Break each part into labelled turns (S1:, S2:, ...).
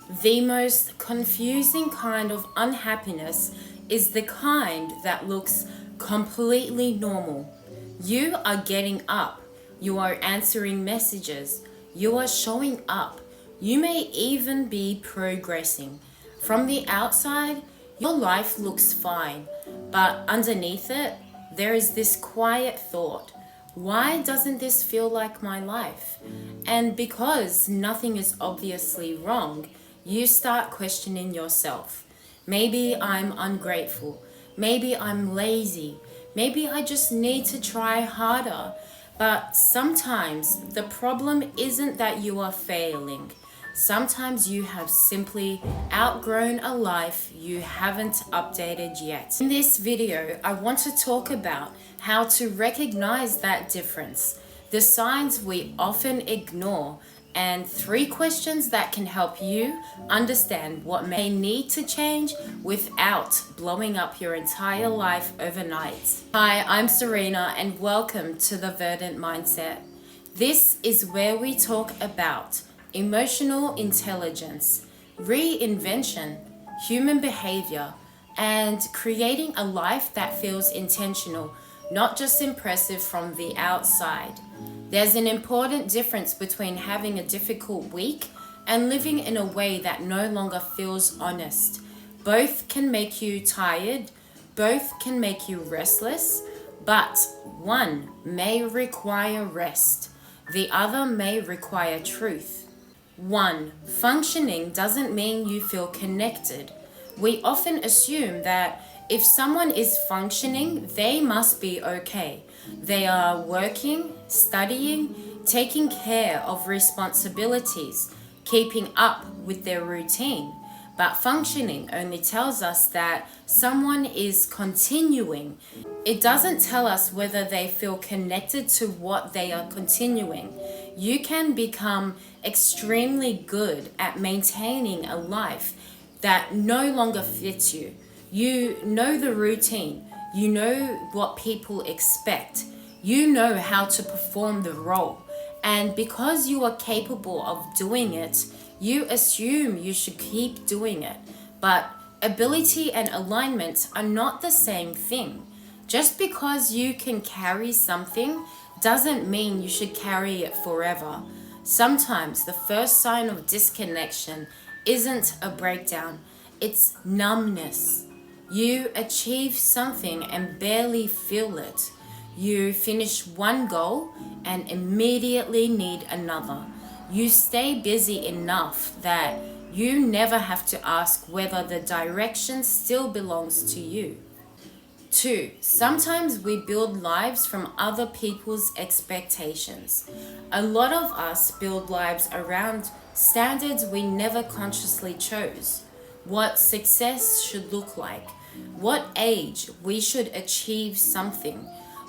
S1: The most confusing kind of unhappiness is the kind that looks completely normal. You are getting up, you are answering messages, you are showing up, you may even be progressing. From the outside, your life looks fine, but underneath it, there is this quiet thought: why doesn't this feel like my life? And because nothing is obviously wrong, you start questioning yourself. Maybe I'm ungrateful. Maybe I'm lazy. Maybe I just need to try harder. But sometimes the problem isn't that you are failing. Sometimes you have simply outgrown a life you haven't updated yet. In this video, I want to talk about how to recognize that difference, the signs we often ignore, and 3 questions that can help you understand what may need to change without blowing up your entire life overnight. Hi, I'm Serena and welcome to the Verdant Mindset. This is where we talk about emotional intelligence, reinvention, human behavior, and creating a life that feels intentional, not just impressive from the outside. There's an important difference between having a difficult week and living in a way that no longer feels honest. Both can make you tired, both can make you restless, but one may require rest, the other may require truth. 1. Functioning doesn't mean you feel connected. We often assume that if someone is functioning, they must be okay. They are working, studying, taking care of responsibilities, keeping up with their routine. But functioning only tells us that someone is continuing. It doesn't tell us whether they feel connected to what they are continuing. You can become extremely good at maintaining a life that no longer fits you. You know the routine. You know what people expect. You know how to perform the role. And because you are capable of doing it, you assume you should keep doing it. But ability and alignment are not the same thing. Just because you can carry something doesn't mean you should carry it forever. Sometimes the first sign of disconnection isn't a breakdown, it's numbness. You achieve something and barely feel it. You finish one goal and immediately need another. You stay busy enough that you never have to ask whether the direction still belongs to you. 2. Sometimes we build lives from other people's expectations. A lot of us build lives around standards we never consciously chose. What success should look like, what age we should achieve something,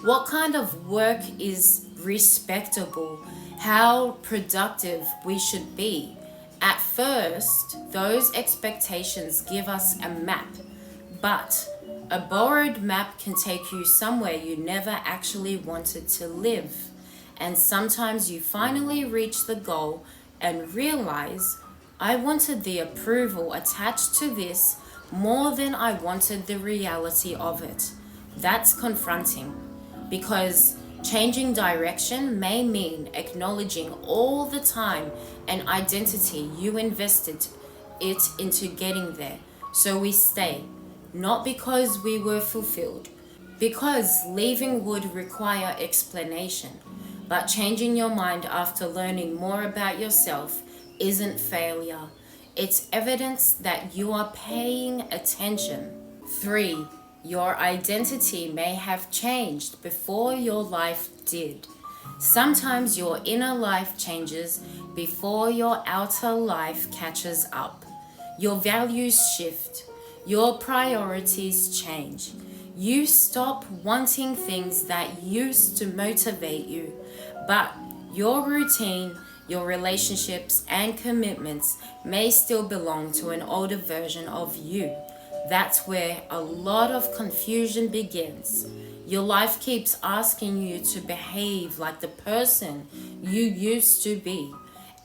S1: what kind of work is respectable, how productive we should be. At first, those expectations give us a map, but a borrowed map can take you somewhere you never actually wanted to live. And sometimes you finally reach the goal and realize, I wanted the approval attached to this more than I wanted the reality of it. That's confronting, because changing direction may mean acknowledging all the time and identity you invested it into getting there. So we stay, not because we were fulfilled, because leaving would require explanation. But changing your mind after learning more about yourself isn't failure. It's evidence that you are paying attention. 3. Your identity may have changed before your life did. Sometimes your inner life changes before your outer life catches up. Your values shift. Your priorities change. You stop wanting things that used to motivate you, but your routine, your relationships and commitments may still belong to an older version of you. That's where a lot of confusion begins. Your life keeps asking you to behave like the person you used to be,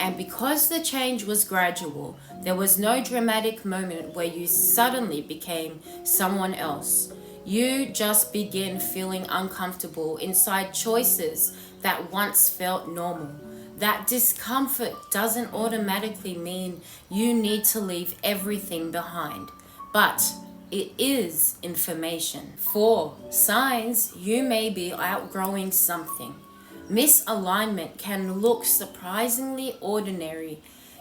S1: And because the change was gradual, there was no dramatic moment where you suddenly became someone else. You just begin feeling uncomfortable inside choices that once felt normal. That discomfort doesn't automatically mean you need to leave everything behind, but it is information. 4. Signs you may be outgrowing something. Misalignment can look surprisingly ordinary.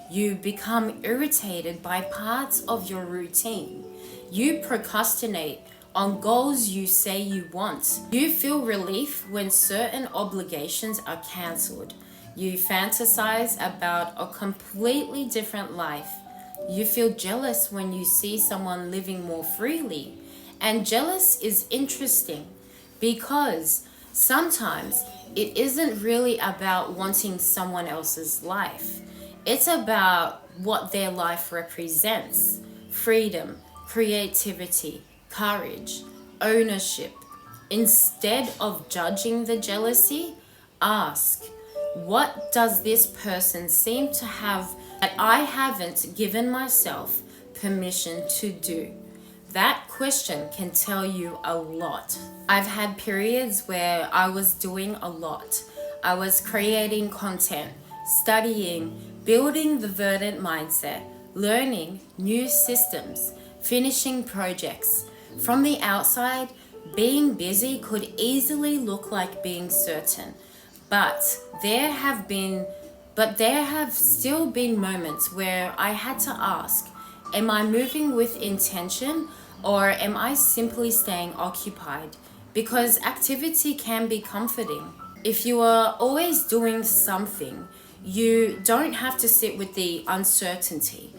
S1: You become irritated by parts of your routine. You procrastinate on goals you say you want. You feel relief when certain obligations are cancelled. You fantasize about a completely different life. You feel jealous when you see someone living more freely. And jealous is interesting because sometimes it isn't really about wanting someone else's life. It's about what their life represents: freedom, creativity, courage, ownership. Instead of judging the jealousy, ask, what does this person seem to have that I haven't given myself permission to do? That question can tell you a lot. I've had periods where I was doing a lot. I was creating content, studying, building the Verdant mindset, learning new systems, finishing projects. From the outside, being busy could easily look like being certain. But there have still been moments where I had to ask, am I moving with intention or am I simply staying occupied? Because activity can be comforting. If you are always doing something, you don't have to sit with the uncertainty.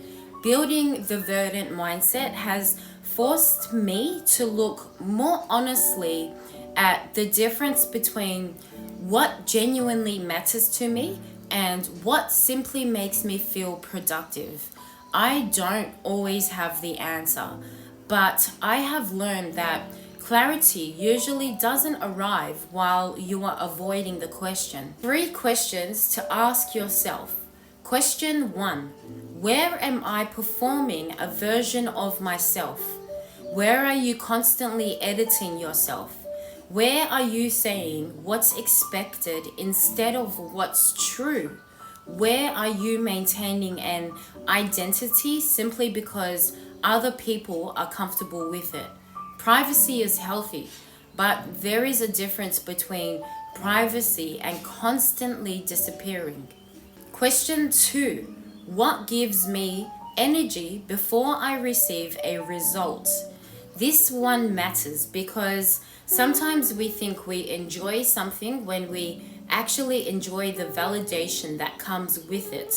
S1: Building the Verdant mindset has forced me to look more honestly at the difference between what genuinely matters to me and what simply makes me feel productive. I don't always have the answer, but I have learned that clarity usually doesn't arrive while you are avoiding the question. 3 questions to ask yourself. Question 1. Where am I performing a version of myself? Where are you constantly editing yourself? Where are you saying what's expected instead of what's true? Where are you maintaining an identity simply because other people are comfortable with it? Privacy is healthy, but there is a difference between privacy and constantly disappearing. Question 2. What gives me energy before I receive a result? This one matters because sometimes we think we enjoy something when we actually enjoy the validation that comes with it.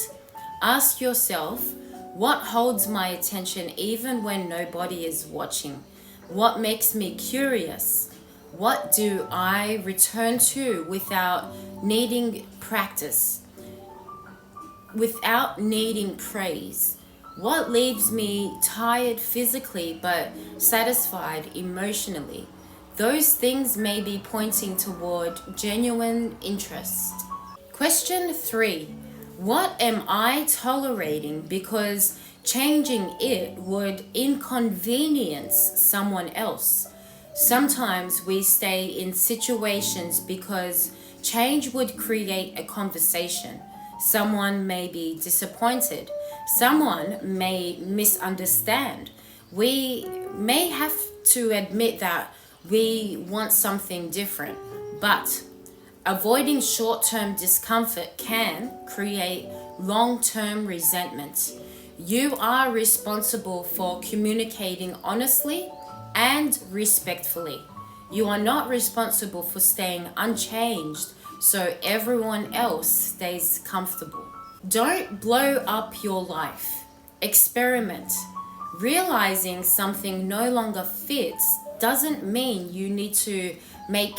S1: Ask yourself, what holds my attention even when nobody is watching? What makes me curious? What do I return to without needing practice? Without needing praise? What leaves me tired physically but satisfied emotionally? Those things may be pointing toward genuine interest. Question 3. What am I tolerating because changing it would inconvenience someone else? Sometimes we stay in situations because change would create a conversation. Someone may be disappointed. Someone may misunderstand. We may have to admit that we want something different, but avoiding short-term discomfort can create long-term resentment. You are responsible for communicating honestly and respectfully. You are not responsible for staying unchanged so everyone else stays comfortable. Don't blow up your life. Experiment. Realizing something no longer fits doesn't mean you need to make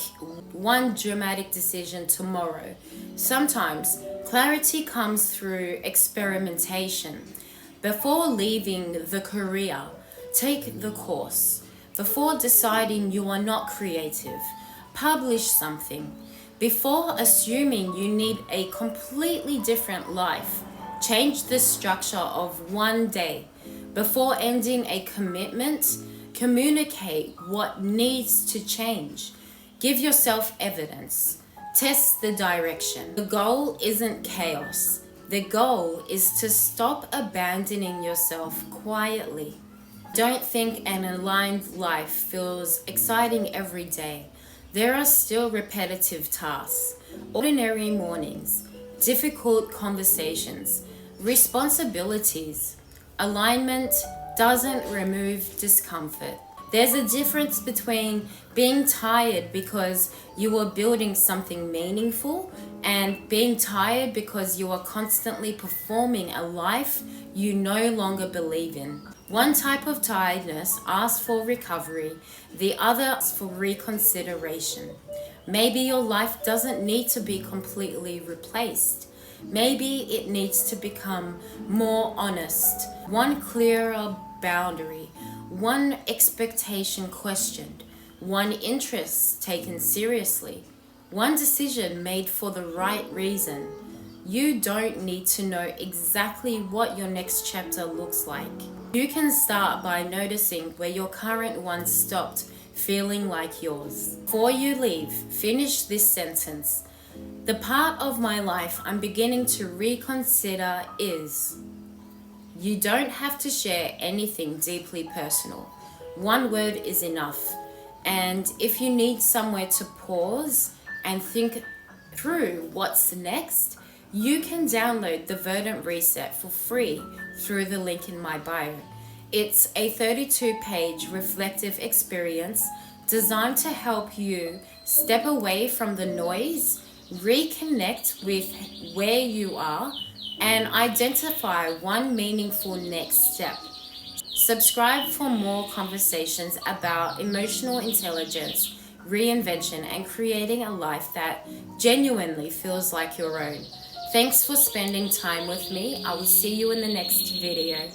S1: one dramatic decision tomorrow. Sometimes clarity comes through experimentation. Before leaving the career, take the course. Before deciding you are not creative, publish something. Before assuming you need a completely different life, Change the structure of one day. Before ending a commitment, communicate what needs to change. Give yourself evidence. Test the direction. The goal isn't chaos. The goal is to stop abandoning yourself quietly. Don't think an aligned life feels exciting every day. There are still repetitive tasks, ordinary mornings, difficult conversations, responsibilities. Alignment doesn't remove discomfort. There's a difference between being tired because you are building something meaningful and being tired because you are constantly performing a life you no longer believe in. One type of tiredness asks for recovery, the other asks for reconsideration. Maybe your life doesn't need to be completely replaced. Maybe it needs to become more honest, one clearer boundary, one expectation questioned, one interest taken seriously, one decision made for the right reason. You don't need to know exactly what your next chapter looks like. You can start by noticing where your current one stopped feeling like yours. Before you leave, finish this sentence. The part of my life I'm beginning to reconsider is... You don't have to share anything deeply personal. One word is enough. And if you need somewhere to pause and think through what's next, you can download the Verdant Reset for free through the link in my bio. It's a 32-page reflective experience designed to help you step away from the noise, reconnect with where you are, and identify one meaningful next step. Subscribe for more conversations about emotional intelligence, reinvention, and creating a life that genuinely feels like your own. Thanks for spending time with me. I will see you in the next video.